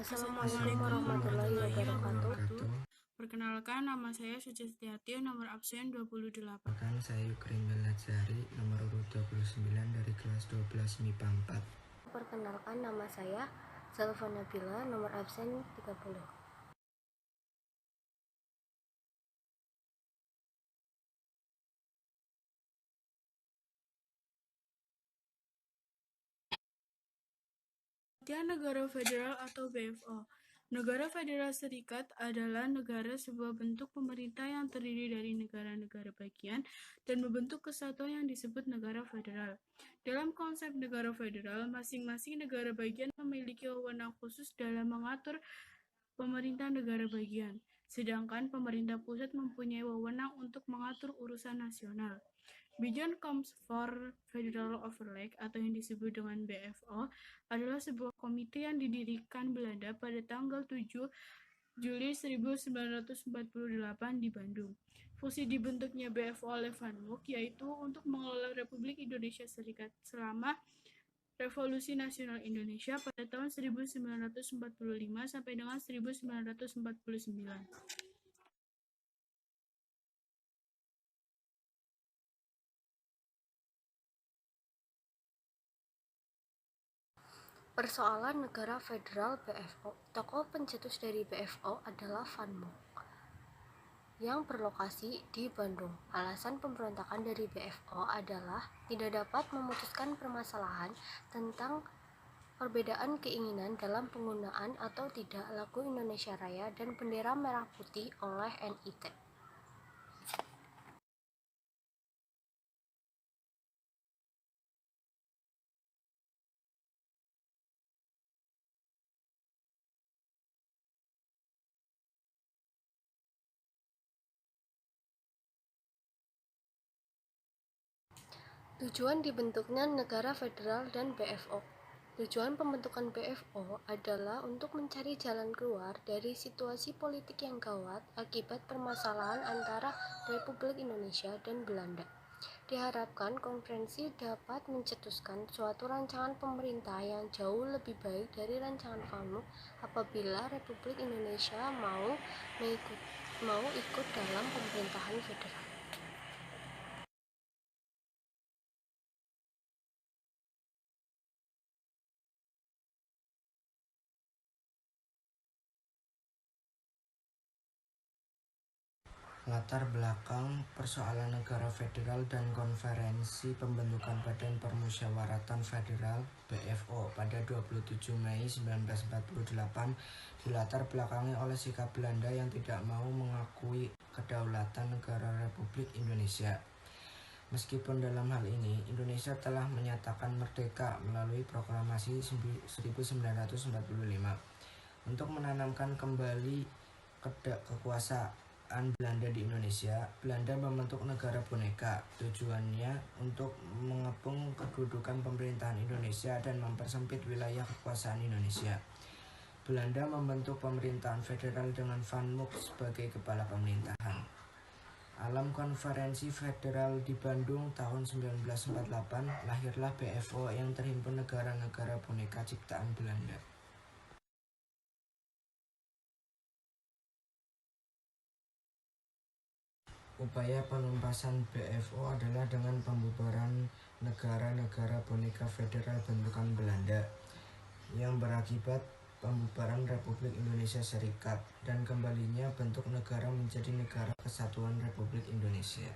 Assalamualaikum warahmatullahi wabarakatuh. Perkenalkan, nama saya Suci Setiati, nomor absen 28. Perkenalkan, saya Yukrin Belajari, nomor urut 29 dari kelas 12 MIPA 4. Perkenalkan, nama saya Zalfa Nabila, nomor absen 30. Negara Federal atau BFO. Negara Federal Serikat adalah negara sebuah bentuk pemerintah yang terdiri dari negara-negara bagian dan membentuk kesatuan yang disebut negara federal. Dalam konsep negara federal, masing-masing negara bagian memiliki wewenang khusus dalam mengatur pemerintah negara bagian, sedangkan pemerintah pusat mempunyai wewenang untuk mengatur urusan nasional. Beyond comes for Federal Overleg atau yang disebut dengan BFO adalah sebuah komite yang didirikan Belanda pada tanggal 7 Juli 1948 di Bandung. Fungsi dibentuknya BFO oleh Van Mook yaitu untuk mengelola Republik Indonesia Serikat selama Revolusi Nasional Indonesia pada tahun 1945 sampai dengan 1949. Persoalan negara federal BFO. Tokoh pencetus dari BFO adalah Van Mook yang berlokasi di Bandung. Alasan pemberontakan dari BFO adalah tidak dapat memutuskan permasalahan tentang perbedaan keinginan dalam penggunaan atau tidak lagu Indonesia Raya dan bendera merah putih oleh NIT. Tujuan dibentuknya negara federal dan BFO. Tujuan pembentukan BFO adalah untuk mencari jalan keluar dari situasi politik yang gawat akibat permasalahan antara Republik Indonesia dan Belanda. Diharapkan konferensi dapat mencetuskan suatu rancangan pemerintah yang jauh lebih baik dari rancangan Van Mook apabila Republik Indonesia mau ikut dalam pemerintahan federal. Latar belakang persoalan negara federal dan konferensi pembentukan Badan Permusyawaratan Federal BFO pada 27 Mei 1948 dilatar belakangi oleh sikap Belanda yang tidak mau mengakui kedaulatan negara Republik Indonesia. Meskipun dalam hal ini Indonesia telah menyatakan merdeka melalui proklamasi 1945 untuk menanamkan kembali kekuasaan Belanda di Indonesia, Belanda membentuk negara boneka. Tujuannya untuk mengepung kedudukan pemerintahan Indonesia dan mempersempit wilayah kekuasaan Indonesia. Belanda membentuk pemerintahan federal dengan Van Mook sebagai kepala pemerintahan. Alam konferensi federal di Bandung tahun 1948 lahirlah BFO yang terhimpun negara-negara boneka ciptaan Belanda. Upaya penumpasan BFO adalah dengan pembubaran negara-negara boneka federal bentukan Belanda yang berakibat pembubaran Republik Indonesia Serikat dan kembalinya bentuk negara menjadi Negara Kesatuan Republik Indonesia.